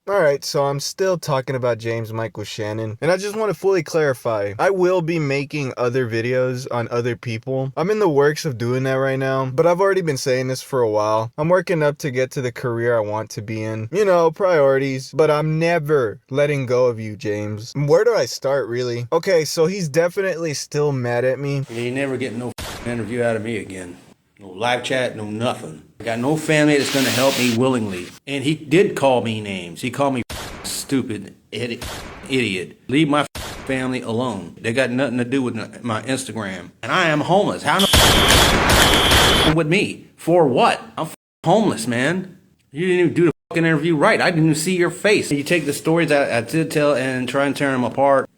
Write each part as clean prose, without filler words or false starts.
Alright, so I'm still talking about James Michael Shannon, and I just want to fully clarify, I will be making other videos on other people. I'm in the works of doing that right now, but I've already been saying this for a while. I'm working up to get to the career I want to be in. You know, priorities, but I'm never letting go of you, James. Where do I start, really? Okay, so he's definitely still mad at me. You never get no interview out of me again. No live chat, no nothing. I got no family that's gonna help me willingly. And he did call me names. He called me stupid, idiot. Leave my family alone. They got nothing to do with my Instagram. And I am homeless. How with me? For what? I'm homeless, man. You didn't even do the fucking interview right. I didn't even see your face. You take the stories that I did tell and try and tear them apart.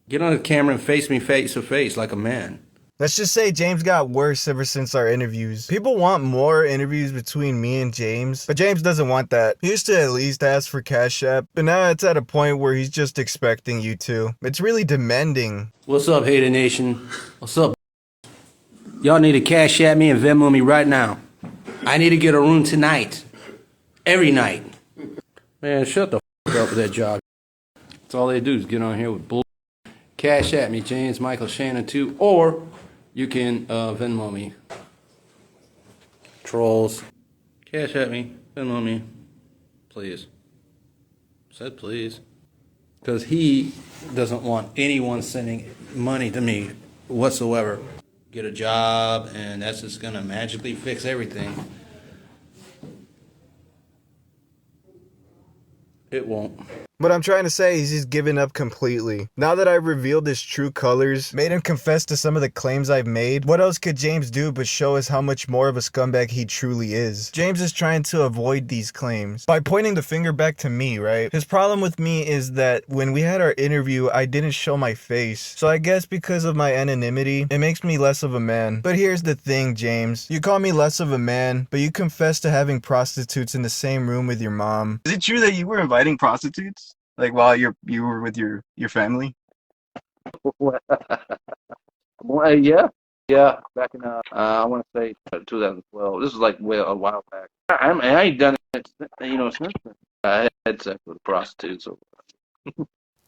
Get on the camera and face me face to face like a man. Let's just say James got worse ever since our interviews. People want more interviews between me and James, but James doesn't want that. He used to at least ask for Cash App, but now it's at a point where he's just expecting you to. It's really demanding. What's up, Hater Nation? What's up? Y'all need to Cash App me and Venmo me right now. I need to get a room tonight. Every night. Man, shut the up with that job. That's all they do is get on here with bull. Cash at me, James Michael Shannon 2, or you can Venmo me. Trolls. Cash at me, Venmo me. Please. Said please. Because he doesn't want anyone sending money to me whatsoever. Get a job, and that's just going to magically fix everything. It won't. What I'm trying to say is he's given up completely. Now that I've revealed his true colors, made him confess to some of the claims I've made, what else could James do but show us how much more of a scumbag he truly is? James is trying to avoid these claims by pointing the finger back to me, right? His problem with me is that when we had our interview, I didn't show my face. So I guess because of my anonymity, it makes me less of a man. But here's the thing, James. You call me less of a man, but you confess to having prostitutes in the same room with your mom. Is it true that you were inviting prostitutes? Like while you were with your family? Well, yeah, back in I want to say 2012. This is like a while back. I ain't done it, since then. I had sex with prostitutes.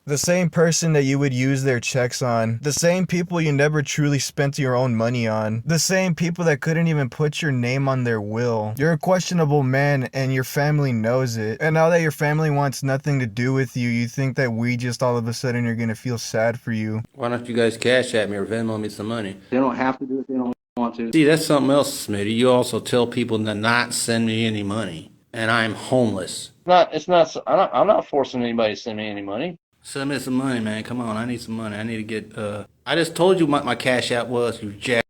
The same person that you would use their checks on. The same people you never truly spent your own money on. The same people that couldn't even put your name on their will. You're a questionable man and your family knows it. And now that your family wants nothing to do with you, you think that we just all of a sudden are gonna feel sad for you. Why don't you guys Cash at me or Venmo me some money? They don't have to do it. They don't want to. See, that's something else, Smitty. You also tell people to not send me any money. And I'm homeless. I'm not forcing anybody to send me any money. Send me some money, man. Come on, I need some money. I need to get, I just told you what my Cash App was, you jack.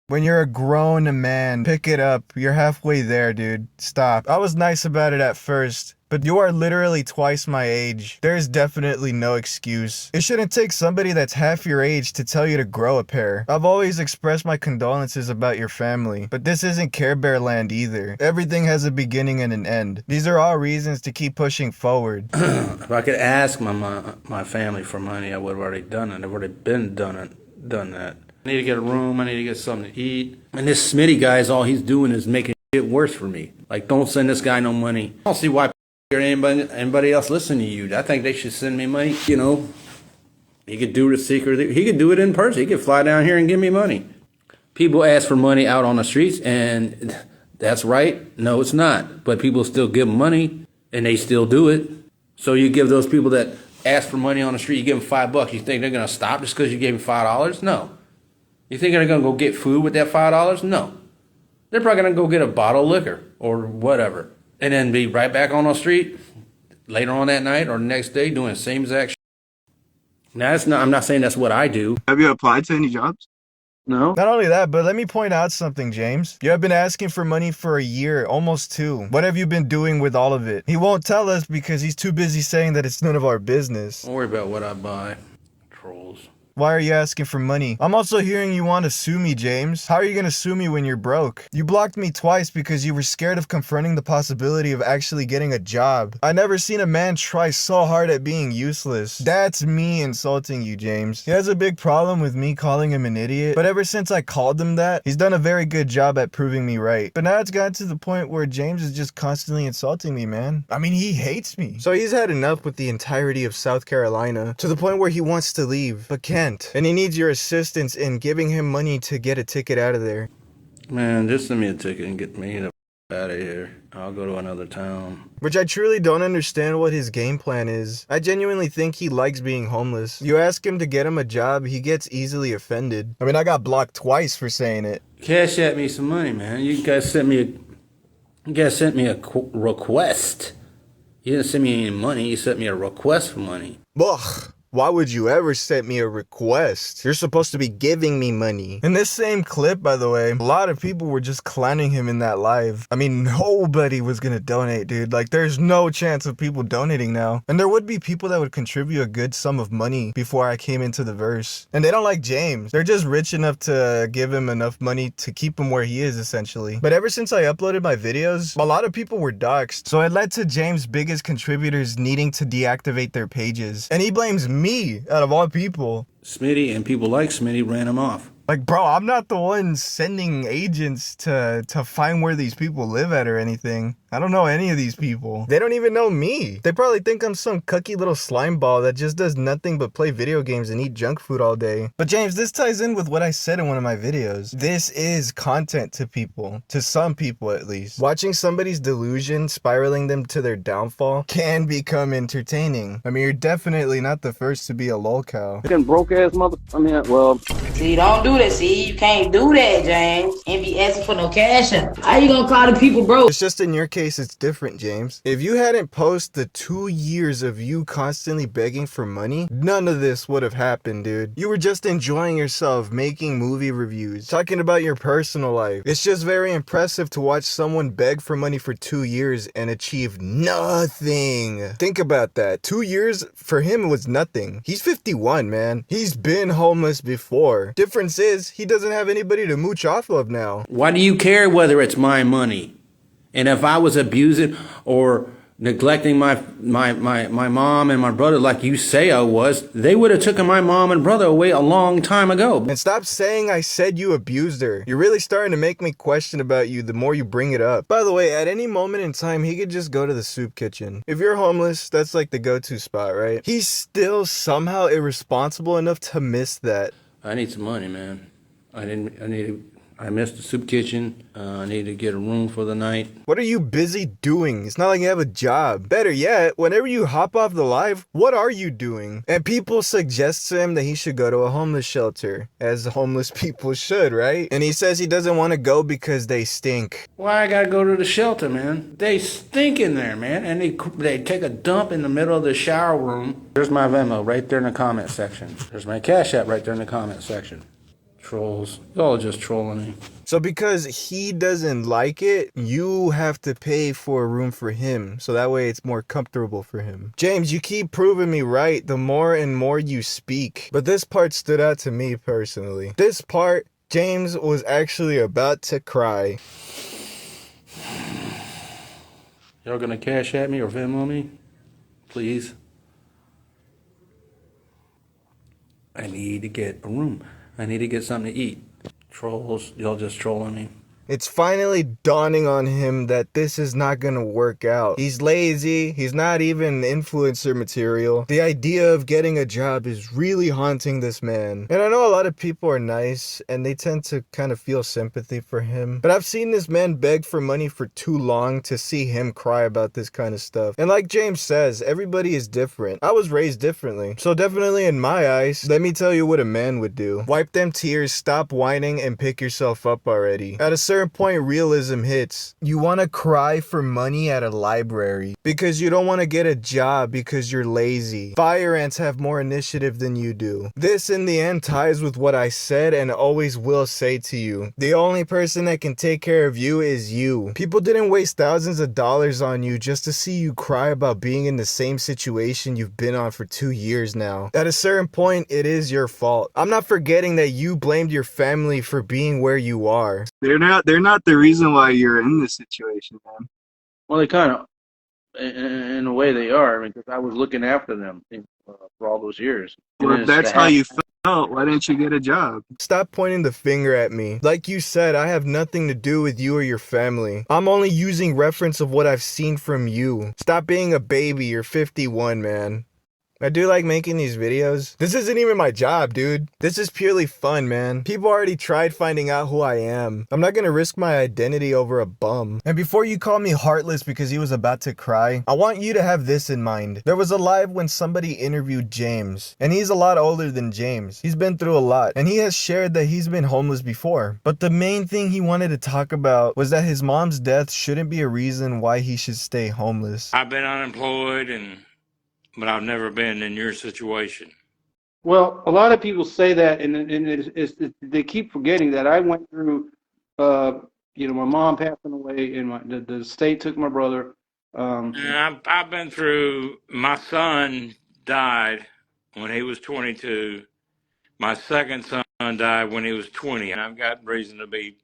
When you're a grown man, pick it up. You're halfway there, dude. Stop. I was nice about it at first, but you are literally twice my age. There's definitely no excuse. It shouldn't take somebody that's half your age to tell you to grow a pair. I've always expressed my condolences about your family, but this isn't Care Bear land either. Everything has a beginning and an end. These are all reasons to keep pushing forward. If I could ask my family for money, I would have already done it. I've already been done that. I need to get a room. I need to get something to eat. And this Smitty guy all he's doing is making it worse for me. Like, don't send this guy no money. I don't see why or anybody else listening to you. I think they should send me money. You know, he could do it secretly. He could do it in person. He could fly down here and give me money. People ask for money out on the streets, and that's right. No, it's not. But people still give them money, and they still do it. So you give those people that ask for money on the street, you give them $5. You think they're going to stop just because you gave them $5? No. You think they're going to go get food with that $5? No. They're probably going to go get a bottle of liquor or whatever. And then be right back on the street later on that night or the next day doing the same exact shit. Now, I'm not saying that's what I do. Have you applied to any jobs? No. Not only that, but let me point out something, James. You have been asking for money for a year, almost 2. What have you been doing with all of it? He won't tell us because he's too busy saying that it's none of our business. Don't worry about what I buy. Trolls. Why are you asking for money? I'm also hearing you want to sue me, James. How are you gonna sue me when you're broke? You blocked me twice because you were scared of confronting the possibility of actually getting a job. I never seen a man try so hard at being useless. That's me insulting you, James. He has a big problem with me calling him an idiot, but ever since I called him that, he's done a very good job at proving me right. But now it's gotten to the point where James is just constantly insulting me, man. I mean, he hates me. So he's had enough with the entirety of South Carolina, to the point where he wants to leave, but can't. And he needs your assistance in giving him money to get a ticket out of there. Man, just send me a ticket and get me the out of here. I'll go to another town. Which I truly don't understand what his game plan is. I genuinely think he likes being homeless. You ask him to get him a job, he gets easily offended. I mean, I got blocked twice for saying it. Cash at me some money, man. You guys sent me a request. You didn't send me any money. You sent me a request for money. Ugh. Why would you ever send me a request? You're supposed to be giving me money. In this same clip, by the way, a lot of people were just clowning him in that live. I mean, nobody was gonna donate, dude. Like, there's no chance of people donating now. And there would be people that would contribute a good sum of money before I came into the verse. And they don't like James. They're just rich enough to give him enough money to keep him where he is, essentially. But ever since I uploaded my videos, a lot of people were doxxed. So it led to James' biggest contributors needing to deactivate their pages. And he blames me, out of all people. Smitty and people like Smitty ran him off. Like, bro, I'm not the one sending agents to find where these people live at or anything. I don't know any of these people. They don't even know me. They probably think I'm some cucky little slime ball that just does nothing but play video games and eat junk food all day. But James, this ties in with what I said in one of my videos. This is content to people. To some people, at least. Watching somebody's delusion spiraling them to their downfall can become entertaining. I mean, you're definitely not the first to be a lolcow. Fucking broke ass mother. I mean, well. See, don't do that. See, you can't do that, James. And be asking for no cash. How you gonna call the people broke? It's just in your case, it's different, James. If you hadn't posted the 2 years of you constantly begging for money, none of this would have happened, dude. You were just enjoying yourself, making movie reviews, talking about your personal life. It's just very impressive to watch someone beg for money for 2 years and achieve nothing. Think about that. 2 years for him was nothing. He's 51, man. He's been homeless before. Difference is, he doesn't have anybody to mooch off of now. Why do you care whether it's my money? And if I was abusing or neglecting my mom and my brother like you say I was, they would have taken my mom and brother away a long time ago. And stop saying I said you abused her. You're really starting to make me question about you the more you bring it up. By the way, at any moment in time, he could just go to the soup kitchen. If you're homeless, that's like the go-to spot, right? He's still somehow irresponsible enough to miss that. I need some money, man. I missed the soup kitchen. I need to get a room for the night. What are you busy doing? It's not like you have a job. Better yet, whenever you hop off the live, what are you doing? And people suggest to him that he should go to a homeless shelter, as homeless people should, right? And he says he doesn't want to go because they stink. Why I gotta go to the shelter, man? They stink in there, man. And they take a dump in the middle of the shower room. There's my Venmo right there in the comment section. There's my Cash App right there in the comment section. Trolls. Y'all are just trolling me. So because he doesn't like it, you have to pay for a room for him. So that way it's more comfortable for him. James, you keep proving me right the more and more you speak. But this part stood out to me personally. This part, James was actually about to cry. Y'all gonna Cash at me or Venmo me? Please. I need to get a room. I need to get something to eat. Trolls, y'all just trolling me. It's finally dawning on him that this is not gonna work out. He's lazy, he's not even influencer material. The idea of getting a job is really haunting this man. And I know a lot of people are nice, and they tend to kind of feel sympathy for him. But I've seen this man beg for money for too long to see him cry about this kind of stuff. And like James says, everybody is different. I was raised differently. So definitely in my eyes, let me tell you what a man would do. Wipe them tears, stop whining, and pick yourself up already. At a certain certain point, realism hits. You want to cry for money at a library because you don't want to get a job because you're lazy. Fire ants have more initiative than you do. This in the end ties with what I said and always will say to you. The only person that can take care of you is you. People didn't waste thousands of dollars on you just to see you cry about being in the same situation you've been on for 2 years now. At a certain point, it is your fault. I'm not forgetting that you blamed your family for being where you are. They're not the reason why you're in this situation, man. Well, they kind of, in a way, they are. I mean, because I was looking after them for all those years. And Well, then if it's that's to how have- you felt, why didn't you get a job? Stop pointing the finger at me. Like you said, I have nothing to do with you or your family. I'm only using reference of what I've seen from you. Stop being a baby, you're 51, man. I do like making these videos. This isn't even my job, dude. This is purely fun, man. People already tried finding out who I am. I'm not gonna risk my identity over a bum. And before you call me heartless because he was about to cry, I want you to have this in mind. There was a live when somebody interviewed James, and he's a lot older than James. He's been through a lot, and he has shared that he's been homeless before. But the main thing he wanted to talk about was that his mom's death shouldn't be a reason why he should stay homeless. I've been unemployed, but I've never been in your situation. Well, a lot of people say that, and they keep forgetting that I went through, my mom passing away, and the state took my brother. And I've been through, my son died when he was 22. My second son died when he was 20. And I've got reason to be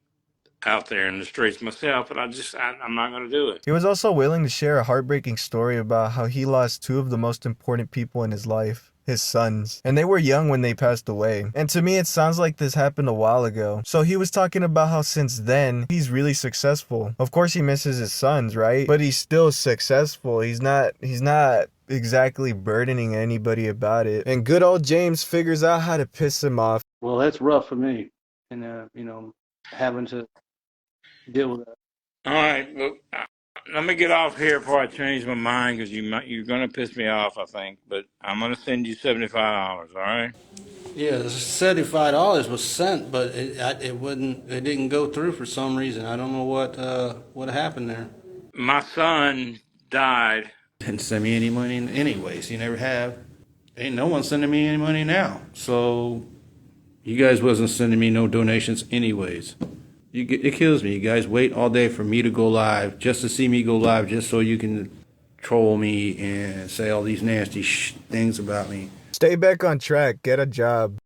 out there in the streets myself, but I'm not going to do it. He was also willing to share a heartbreaking story about how he lost two of the most important people in his life, his sons, and they were young when they passed away. And to me, it sounds like this happened a while ago. So he was talking about how since then, he's really successful. Of course he misses his sons, right? But he's still successful. He's not exactly burdening anybody about it. And good old James figures out how to piss him off. Well, that's rough for me, and having to deal with that. All right, look, let me get off here before I change my mind, because you're going to piss me off, I think. But I'm going to send you $75, all right? Yeah, the $75 was sent, but it didn't go through for some reason. I don't know what happened there. My son died. Didn't send me any money anyways. You never have. Ain't no one sending me any money now. So you guys wasn't sending me no donations anyways. It kills me. You guys wait all day for me to go live, just to see me go live, just so you can troll me and say all these nasty things about me. Stay back on track. Get a job.